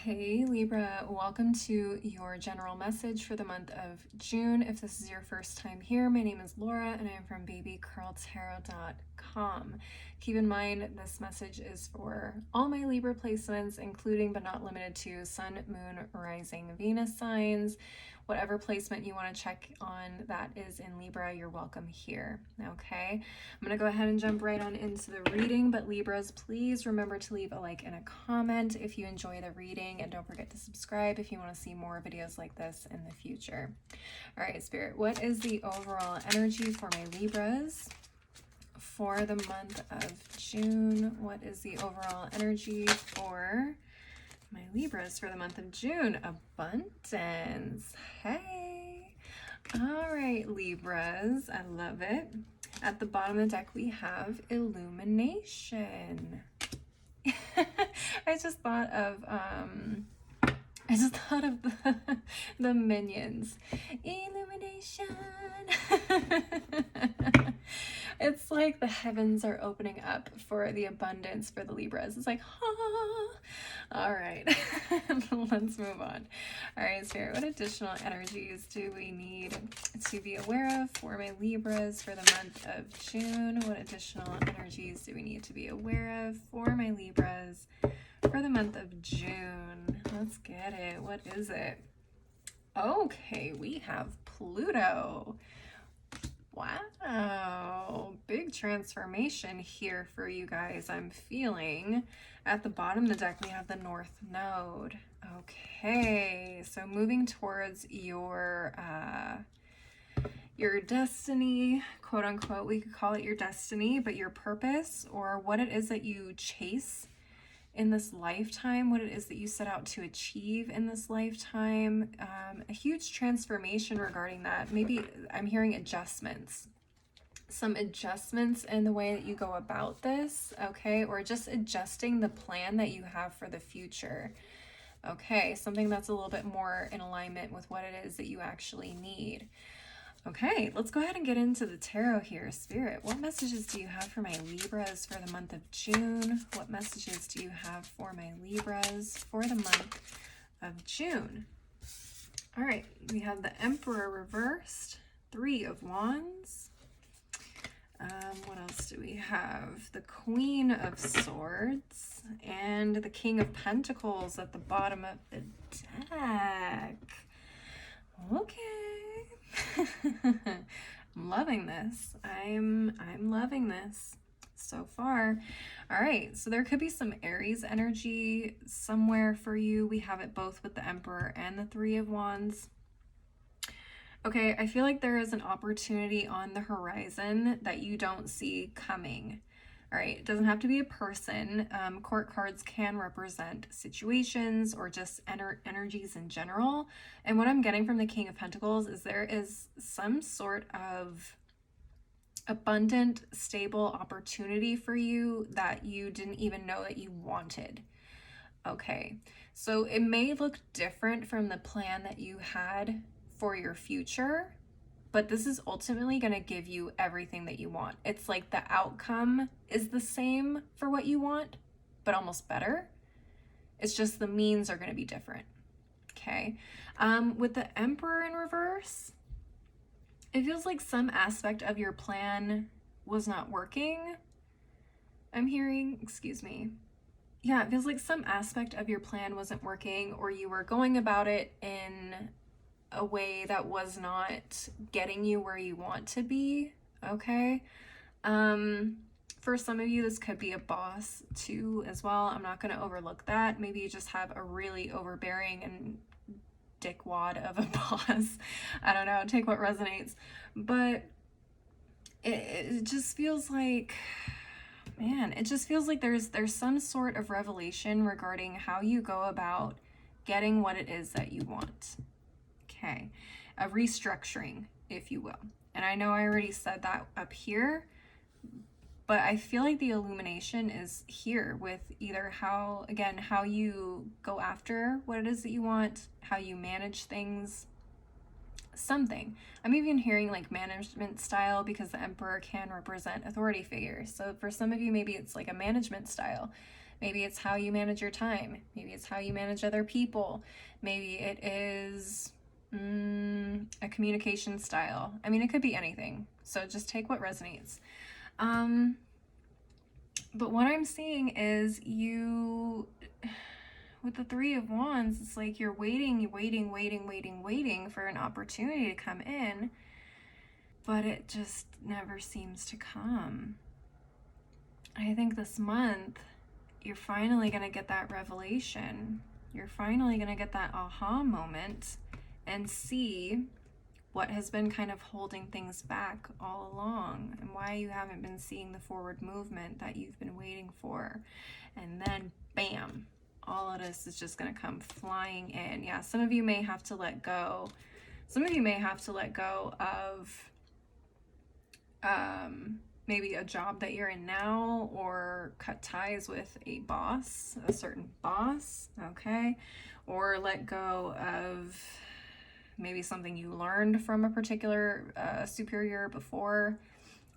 Okay, Libra, welcome to your general message for the month of June. If this is your first time here, my name is Laura and I am from babycurltarot.com. Keep in mind, this message is for all my Libra placements, including but not limited to Sun, Moon, Rising, Venus signs. Whatever placement you want to check on that is in Libra, you're welcome here, okay? I'm going to go ahead and jump right on into the reading, but Libras, please remember to leave a like and a comment if you enjoy the reading, and don't forget to subscribe if you want to see more videos like this in the future. All right, Spirit, what is the overall energy for my Libras for the month of June? What is the overall energy for my Libras for the month of June? Abundance. Hey. All right, Libras. I love it. At the bottom of the deck, we have illumination. I just thought of the Minions. Illumination. It's like the heavens are opening up for the abundance for the Libras. It's like, ah. All right, let's move on. All right, Spirit, what additional energies do we need to be aware of for my Libras for the month of June? What additional energies do we need to be aware of for my Libras for the month of June? Let's get it. What is it? Okay, we have Pluto. Wow, big transformation here for you guys, I'm feeling. At the bottom of the deck, we have the North Node. Okay, so moving towards your destiny, quote unquote, we could call it your destiny, but your purpose, or what it is that you chase in this lifetime, what it is that you set out to achieve in this lifetime. A huge transformation regarding that. Maybe I'm hearing adjustments, some adjustments in the way that you go about this, okay, or just adjusting the plan that you have for the future. Okay, something that's a little bit more in alignment with what it is that you actually need. Okay, let's go ahead and get into the tarot here. Spirit, what messages do you have for my Libras for the month of June? What messages do you have for my Libras for the month of June? All right, we have the Emperor reversed, Three of Wands. What else do we have? The Queen of Swords and the King of Pentacles at the bottom of the deck. Okay. I'm loving this. I'm loving this so far. All right, so there could be some Aries energy somewhere for you. We have it both with the Emperor and the Three of Wands. Okay, I feel like there is an opportunity on the horizon that you don't see coming. All right, it doesn't have to be a person. Court cards can represent situations or just energies in general. And what I'm getting from the King of Pentacles is there is some sort of abundant, stable opportunity for you that you didn't even know that you wanted. Okay, so it may look different from the plan that you had for your future, but this is ultimately going to give you everything that you want. It's like the outcome is the same for what you want, but almost better. It's just the means are going to be different. Okay. With the Emperor in reverse, it feels like some aspect of your plan was not working. I'm hearing, excuse me. Yeah, it feels like some aspect of your plan wasn't working, or you were going about it in a way that was not getting you where you want to be. Okay. For some of you, this could be a boss too as well. I'm not going to overlook that. Maybe you just have a really overbearing and dickwad of a boss. I don't know, take what resonates. But it just feels like, man, it just feels like there's some sort of revelation regarding how you go about getting what it is that you want. Okay, a restructuring, if you will. And I know I already said that up here, but I feel like the illumination is here with either how you go after what it is that you want, how you manage things, something. I'm even hearing like management style, because the Emperor can represent authority figures. So for some of you, maybe it's like a management style. Maybe it's how you manage your time. Maybe it's how you manage other people. Maybe it is a communication style. I mean, it could be anything. So just take what resonates. But what I'm seeing is you, with the Three of Wands, it's like you're waiting for an opportunity to come in, but it just never seems to come. I think this month, you're finally going to get that revelation. You're finally going to get that aha moment and see what has been kind of holding things back all along and why you haven't been seeing the forward movement that you've been waiting for. And then, bam, all of this is just going to come flying in. Yeah, some of you may have to let go. Some of you may have to let go of maybe a job that you're in now, or cut ties with a boss, a certain boss, okay? Or let go of maybe something you learned from a particular superior before,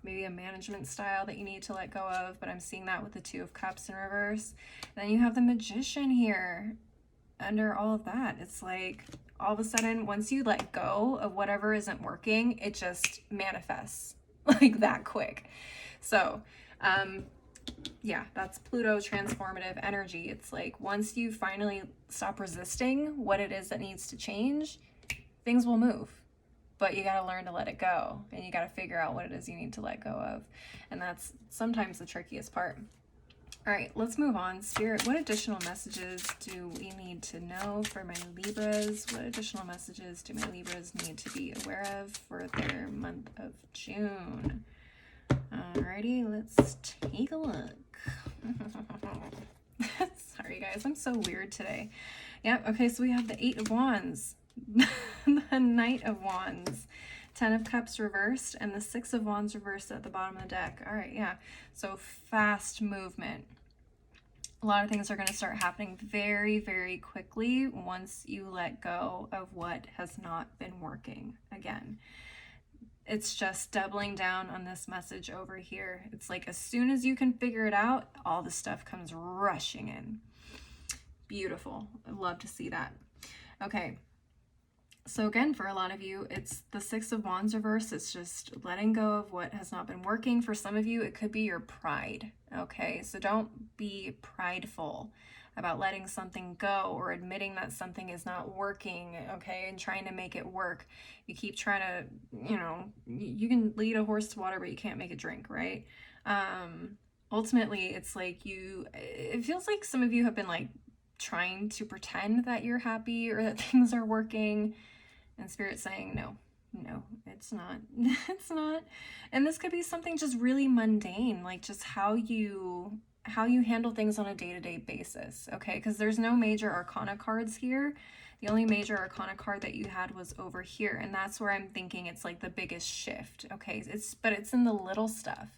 maybe a management style that you need to let go of, but I'm seeing that with the Two of Cups in reverse. Then you have the Magician here under all of that. It's like all of a sudden, once you let go of whatever isn't working, it just manifests like that quick. So yeah, that's Pluto transformative energy. It's like once you finally stop resisting what it is that needs to change, things will move. But you got to learn to let it go, and you got to figure out what it is you need to let go of. And that's sometimes the trickiest part. All right, let's move on. Spirit, what additional messages do we need to know for my Libras? What additional messages do my Libras need to be aware of for their month of June? Alrighty, let's take a look. Sorry guys, I'm so weird today. Yep, okay, so we have the Eight of Wands, the Knight of Wands, Ten of Cups reversed, and the Six of Wands reversed at the bottom of the deck. All right, yeah, so fast movement. A lot of things are going to start happening very, very quickly once you let go of what has not been working again. It's just doubling down on this message over here. It's like as soon as you can figure it out, all the stuff comes rushing in. Beautiful. I love to see that. Okay. So again, for a lot of you, it's the Six of Wands reverse. It's just letting go of what has not been working. For some of you, it could be your pride. Okay. So don't be prideful about letting something go or admitting that something is not working, okay, and trying to make it work. You keep trying to, you know, you can lead a horse to water, but you can't make it drink, right? Ultimately, it's like it feels like some of you have been like trying to pretend that you're happy or that things are working, and Spirit's saying, no, it's not. It's not. And this could be something just really mundane, like just how you handle things on a day-to-day basis, okay? Because there's no major arcana cards here. The only major arcana card that you had was over here, and that's where I'm thinking it's like the biggest shift, okay? But it's in the little stuff.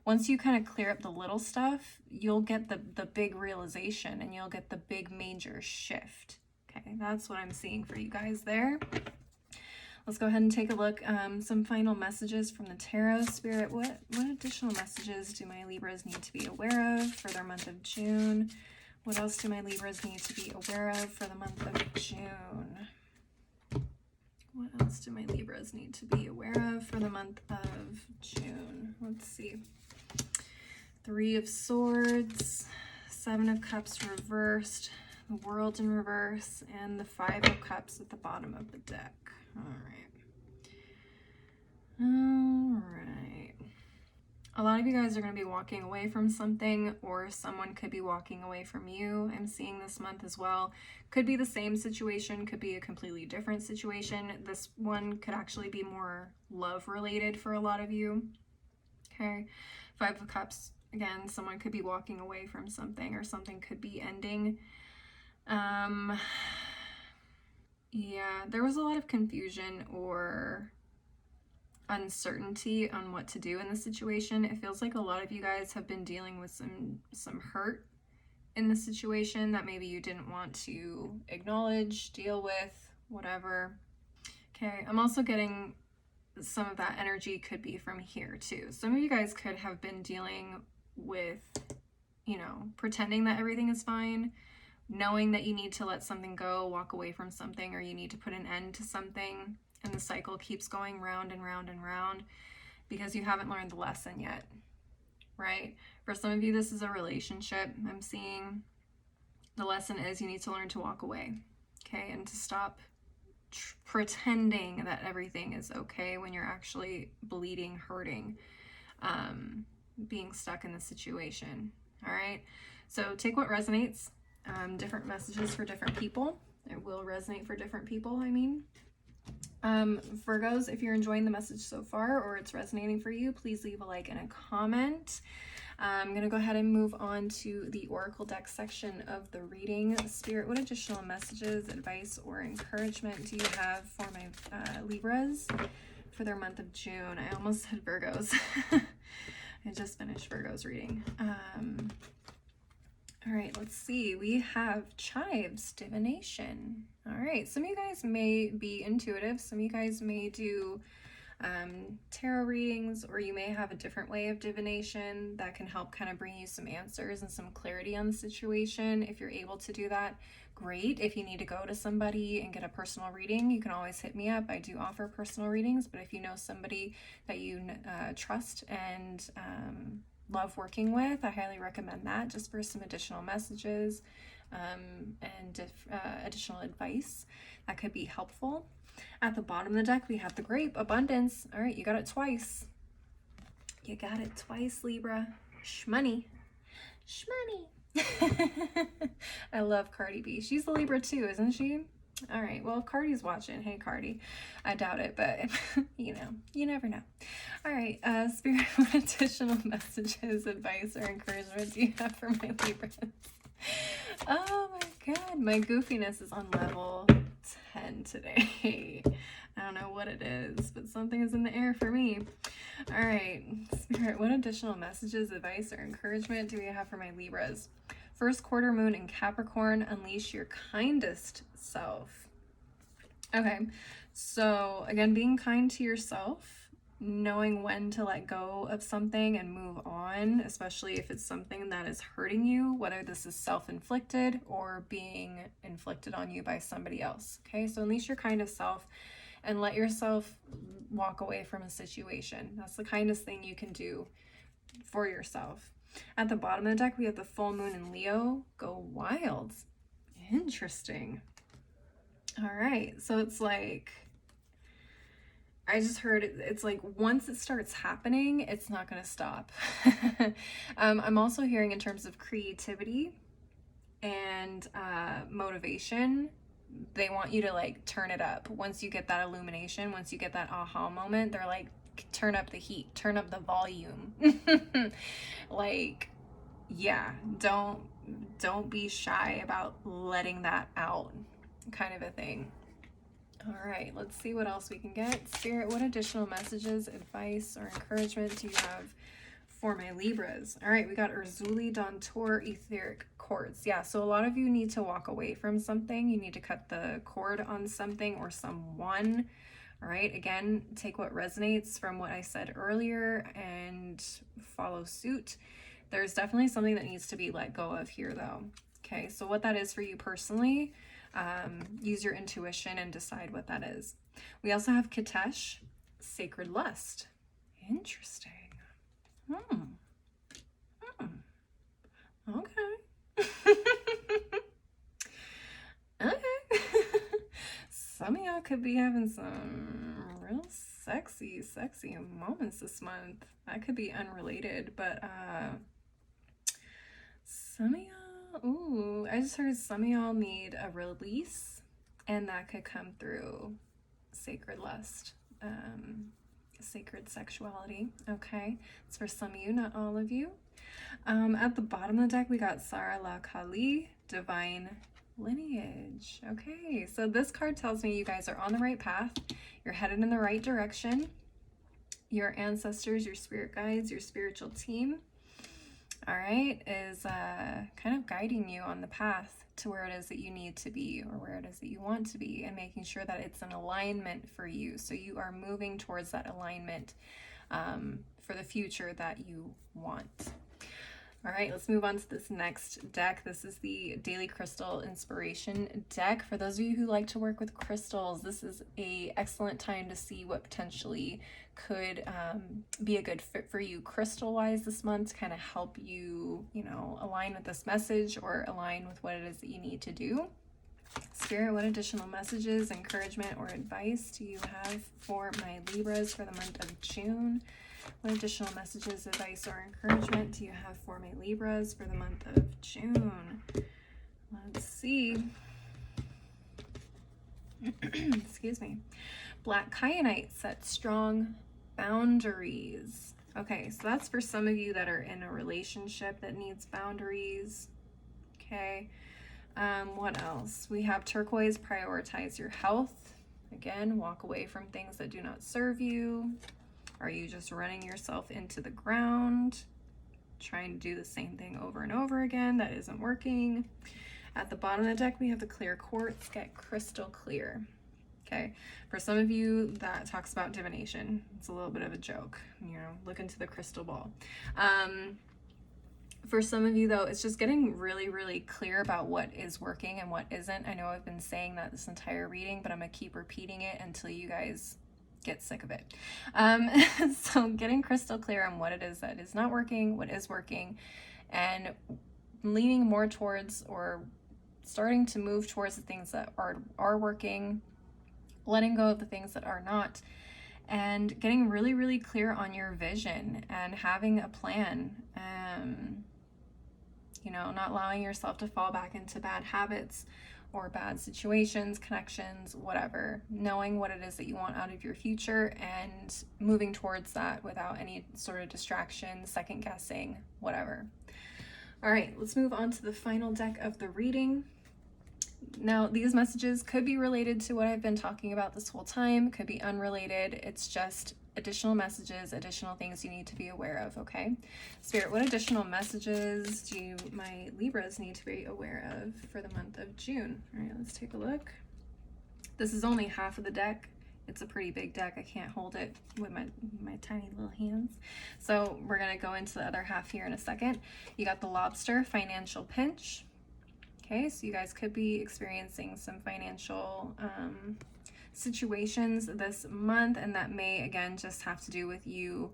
Once you kind of clear up the little stuff, you'll get the big realization, and you'll get the big major shift, okay? That's what I'm seeing for you guys there. Let's go ahead and take a look. Some final messages from the Tarot. Spirit, what additional messages do my Libras need to be aware of for their month of June? What else do my Libras need to be aware of for the month of June? What else do my Libras need to be aware of for the month of June? Let's see. Three of Swords, Seven of Cups reversed, the World in reverse, and the Five of Cups at the bottom of the deck. All right. A lot of you guys are going to be walking away from something, or someone could be walking away from you. I'm seeing this month as well. Could be the same situation, could be a completely different situation. This one could actually be more love related for a lot of you. Okay. Five of Cups. Again, someone could be walking away from something, or something could be ending. Yeah, there was a lot of confusion or uncertainty on what to do in this situation. It feels like a lot of you guys have been dealing with some hurt in the situation that maybe you didn't want to acknowledge, deal with, whatever. Okay, I'm also getting some of that energy could be from here too. Some of you guys could have been dealing with you know, pretending that everything is fine, knowing that you need to let something go, walk away from something, or you need to put an end to something, and the cycle keeps going round and round and round because you haven't learned the lesson yet, right? For some of you, this is a relationship. I'm seeing the lesson is you need to learn to walk away, okay, and to stop pretending that everything is okay when you're actually bleeding, hurting, being stuck in the situation. All right, so take what resonates. Different messages for different people. It will resonate for different people, I mean. Virgos, if you're enjoying the message so far or it's resonating for you, please leave a like and a comment. I'm going to go ahead and move on to the Oracle deck section of the reading. Spirit, what additional messages, advice, or encouragement do you have for my Libras for their month of June? I almost said Virgos. I just finished Virgos reading. All right, let's see. We have Chives, Divination. All right, some of you guys may be intuitive. Some of you guys may do tarot readings, or you may have a different way of divination that can help kind of bring you some answers and some clarity on the situation. If you're able to do that, great. If you need to go to somebody and get a personal reading, you can always hit me up. I do offer personal readings, but if you know somebody that you trust and love working with, I highly recommend that, just for some additional messages and additional advice that could be helpful. At the bottom of the deck, we have the Grape, Abundance. All right, you got it twice. You got it twice, Libra. Shmoney. Shmoney. I love Cardi B. She's a Libra too, isn't she? All right, well, if Cardi's watching, hey, Cardi. I doubt it, but, you know, you never know. All right, Spirit, what additional messages, advice, or encouragement do you have for my Libras? Oh, my God. My goofiness is on level 10 today. I don't know what it is, but something is in the air for me. All right, Spirit, what additional messages, advice, or encouragement do we have for my Libras? First quarter moon in Capricorn, unleash your kindest self. Okay, so again, being kind to yourself, knowing when to let go of something and move on, especially if it's something that is hurting you, whether this is self-inflicted or being inflicted on you by somebody else. Okay, so unleash your kind of self and let yourself walk away from a situation. That's the kindest thing you can do for yourself. At the bottom of the deck, we have the full moon in Leo. Go wild. Interesting. All right, so it's like, I just heard it's like once it starts happening, it's not going to stop. I'm also hearing in terms of creativity and motivation, they want you to like turn it up. Once you get that illumination, once you get that aha moment, they're like, turn up the heat, turn up the volume. Like, yeah, don't be shy about letting that out, kind of a thing. All right, let's see what else we can get. Spirit, what additional messages, advice, or encouragement do you have for my Libras? All right, we got Urzuli Dawntor Etheric Cords. Yeah, so a lot of you need to walk away from something. You need to cut the cord on something or someone. All right, again, take what resonates from what I said earlier and follow suit. There's definitely something that needs to be let go of here, though. Okay, so what that is for you personally, use your intuition and decide what that is. We also have Katesh, Sacred Lust. Interesting. Okay. Okay. Some of y'all could be having some real sexy moments this month. That could be unrelated, but some of y'all, ooh, I just heard some of y'all need a release, and that could come through sacred lust, sacred sexuality. Okay, it's for some of you, not all of you. At the bottom of the deck, we got Sara La Kali, Divine Lineage. Okay, so this card tells me you guys are on the right path. You're headed in the right direction. Your ancestors, your spirit guides, your spiritual team, all right, is kind of guiding you on the path to where it is that you need to be, or where it is that you want to be, and making sure that it's an alignment for you. So you are moving towards that alignment for the future that you want. All right, let's move on to this next deck. This is the Daily Crystal Inspiration deck. For those of you who like to work with crystals, this is an excellent time to see what potentially could be a good fit for you crystal-wise this month to kind of help you, align with this message or align with what it is that you need to do. Spirit, what additional messages, encouragement, or advice do you have for my Libras for the month of June? What additional messages, advice, or encouragement do you have for my Libras for the month of June? Let's see. Excuse me. Black Kyanite, set strong boundaries. Okay, so that's for some of you that are in a relationship that needs boundaries. Okay. What else? We have turquoise, prioritize your health. Again, walk away from things that do not serve you. Are you just running yourself into the ground, trying to do the same thing over and over again? That isn't working. At the bottom of the deck, we have the clear quartz, get crystal clear. Okay, for some of you, that talks about divination. It's a little bit of a joke, look into the crystal ball. For some of you, though, it's just getting really, really clear about what is working and what isn't. I know I've been saying that this entire reading, but I'm going to keep repeating it until you guys get sick of it. So getting crystal clear on what it is that is not working, what is working, and leaning more towards or starting to move towards the things that are working, letting go of the things that are not, and getting really, really clear on your vision and having a plan. Not allowing yourself to fall back into bad habits or bad situations, connections, whatever. Knowing what it is that you want out of your future and moving towards that without any sort of distraction, second guessing, whatever. All right, let's move on to the final deck of the reading. Now, these messages could be related to what I've been talking about this whole time, could be unrelated. It's just additional messages, additional things you need to be aware of, okay? Spirit, what additional messages do my Libras need to be aware of for the month of June? All right, let's take a look. This is only half of the deck. It's a pretty big deck. I can't hold it with my tiny little hands. So we're gonna go into the other half here in a second. You got the Lobster, financial pinch. Okay, so you guys could be experiencing some financial situations this month, and that may again just have to do with you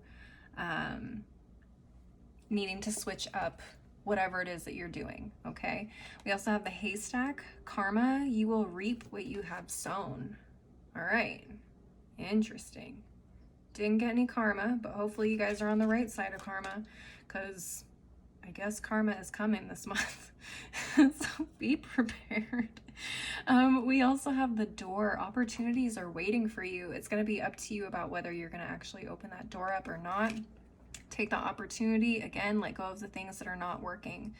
needing to switch up whatever it is that you're doing. Okay, we also have the haystack, karma, you will reap what you have sown. All right, interesting. Didn't get any karma, but hopefully you guys are on the right side of karma, because I guess karma is coming this month. So be prepared. We also have the door. Opportunities are waiting for you. It's going to be up to you about whether you're going to actually open that door up or not. Take the opportunity. Again, let go of the things that are not working.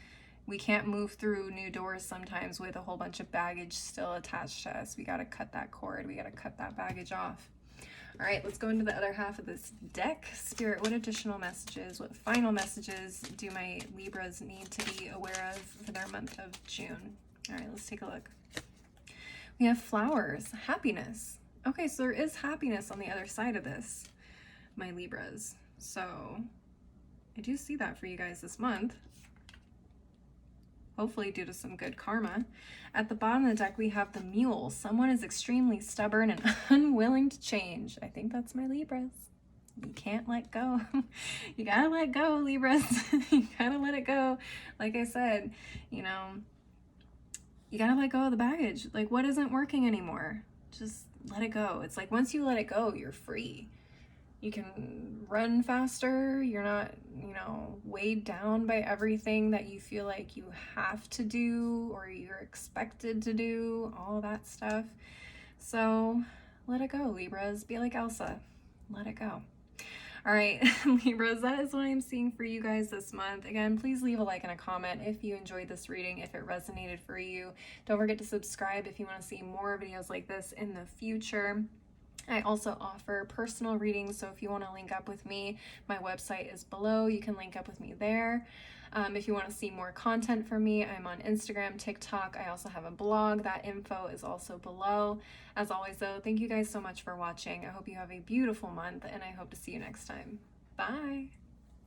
We can't move through new doors sometimes with a whole bunch of baggage still attached to us. We got to cut that cord. We got to cut that baggage off. All right, let's go into the other half of this deck. Spirit, what additional messages, what final messages do my Libras need to be aware of for their month of June? All right, let's take a look. We have flowers, happiness. Okay, so there is happiness on the other side of this, my Libras. So I do see that for you guys this month. Hopefully due to some good karma. At the bottom of the deck, we have the Mule. Someone is extremely stubborn and unwilling to change. I think that's my Libras. You can't let go. You gotta let go, Libras. You gotta let it go. Like I said, you gotta let go of the baggage. Like, what isn't working anymore? Just let it go. It's like once you let it go, you're free. You can run faster. You're not, weighed down by everything that you feel like you have to do or you're expected to do, all that stuff. So let it go, Libras. Be like Elsa. Let it go. All right, Libras, that is what I'm seeing for you guys this month. Again, please leave a like and a comment if you enjoyed this reading, if it resonated for you. Don't forget to subscribe if you want to see more videos like this in the future. I also offer personal readings, so if you want to link up with me, my website is below. You can link up with me there. If you want to see more content from me, I'm on Instagram, TikTok. I also have a blog. That info is also below. As always, though, thank you guys so much for watching. I hope you have a beautiful month, and I hope to see you next time. Bye!